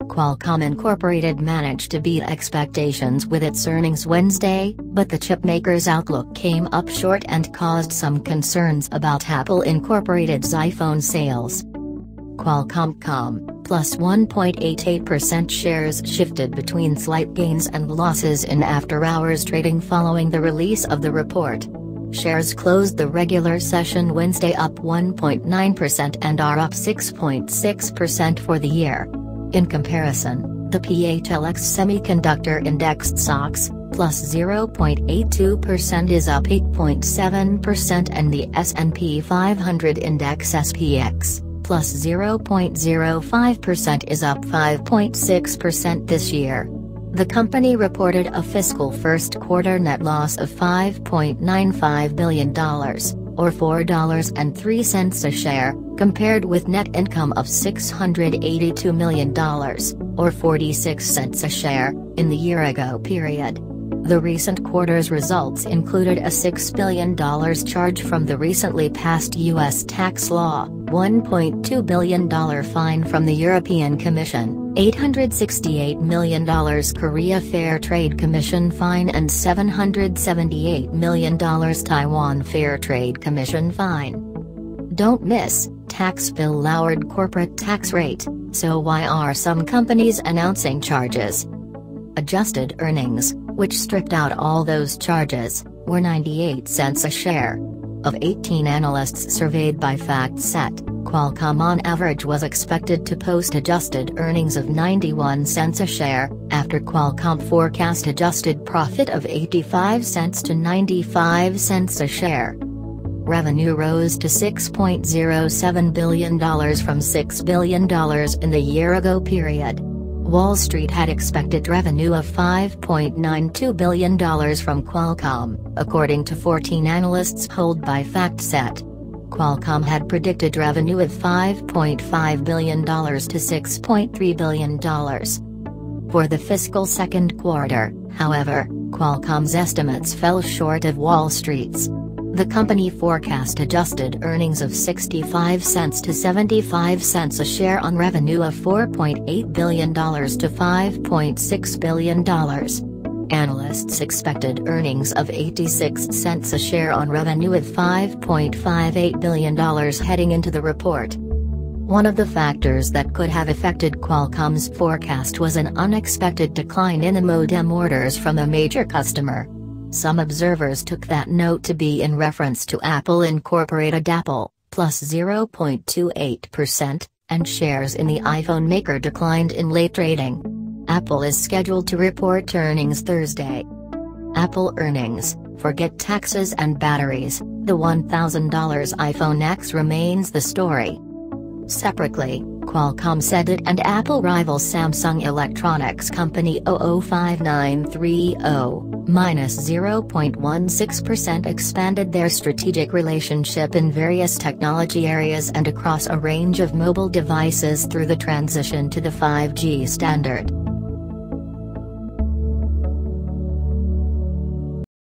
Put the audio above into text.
Qualcomm Incorporated managed to beat expectations with its earnings Wednesday, but the chipmaker's outlook came up short and caused some concerns about Apple Incorporated's iPhone sales. Qualcomm plus 1.88% shares shifted between slight gains and losses in after-hours trading following the release of the report. Shares closed the regular session Wednesday up 1.9% and are up 6.6% for the year. In comparison, the PHLX Semiconductor Index stocks, plus 0.82% is up 8.7% and the S&P 500 Index SPX, plus 0.05% is up 5.6% this year. The company reported a fiscal first quarter net loss of $5.95 billion, or $4.03 a share, compared with net income of $682 million, or 46 cents a share, in the year-ago period. The recent quarter's results included a $6 billion charge from the recently passed U.S. tax law, $1.2 billion fine from the European Commission, $868 million Korea Fair Trade Commission fine and $778 million Taiwan Fair Trade Commission fine. Don't miss, tax bill lowered corporate tax rate, so why are some companies announcing charges? Adjusted earnings, which stripped out all those charges, were 98 cents a share. Of 18 analysts surveyed by FactSet, Qualcomm on average was expected to post adjusted earnings of 91 cents a share, after Qualcomm forecast adjusted profit of 85 cents to 95 cents a share. Revenue rose to $6.07 billion from $6 billion in the year-ago period. Wall Street had expected revenue of $5.92 billion from Qualcomm, according to 14 analysts polled by FactSet. Qualcomm had predicted revenue of $5.5 billion to $6.3 billion. For the fiscal second quarter, however, Qualcomm's estimates fell short of Wall Street's. The company forecast adjusted earnings of 65 cents to 75 cents a share on revenue of $4.8 billion to $5.6 billion. Analysts expected earnings of 86 cents a share on revenue of $5.58 billion heading into the report. One of the factors that could have affected Qualcomm's forecast was an unexpected decline in the modem orders from a major customer. Some observers took that note to be in reference to Apple Incorporated Apple, plus 0.28%, and shares in the iPhone maker declined in late trading. Apple is scheduled to report earnings Thursday. Apple earnings, forget taxes and batteries, the $1,000 iPhone X remains the story. Separately, Qualcomm said it and Apple rival Samsung Electronics Company 005930-0.16% expanded their strategic relationship in various technology areas and across a range of mobile devices through the transition to the 5G standard.